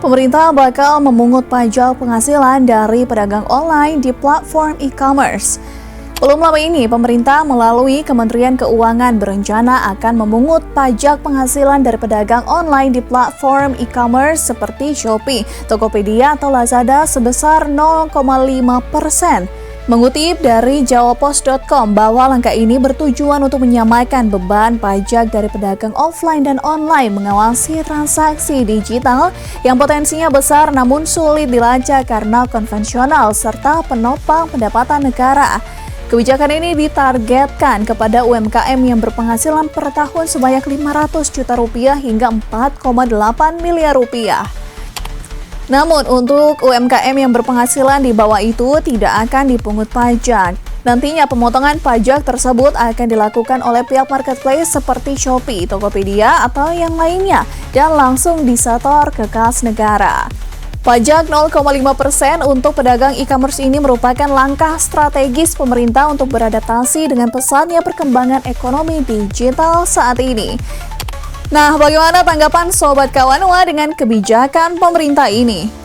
Pemerintah bakal memungut pajak penghasilan dari pedagang online di platform e-commerce. Belum lama ini, pemerintah melalui Kementerian Keuangan berencana akan memungut pajak penghasilan dari pedagang online di platform e-commerce seperti Shopee, Tokopedia, atau Lazada sebesar 0,5%. Mengutip dari jawapos.com bahwa langkah ini bertujuan untuk menyamakan beban pajak dari pedagang offline dan online mengawasi transaksi digital yang potensinya besar namun sulit dilacak karena konvensional serta penopang pendapatan negara. Kebijakan ini ditargetkan kepada UMKM yang berpenghasilan per tahun sebanyak 500 juta rupiah hingga 4,8 miliar rupiah. Namun untuk UMKM yang berpenghasilan di bawah itu tidak akan dipungut pajak. Nantinya pemotongan pajak tersebut akan dilakukan oleh pihak marketplace seperti Shopee, Tokopedia, atau yang lainnya dan langsung disetor ke kas negara. Pajak 0,5% untuk pedagang e-commerce ini merupakan langkah strategis pemerintah untuk beradaptasi dengan pesatnya perkembangan ekonomi digital saat ini. Nah, bagaimana tanggapan Sobat Kawanua dengan kebijakan pemerintah ini?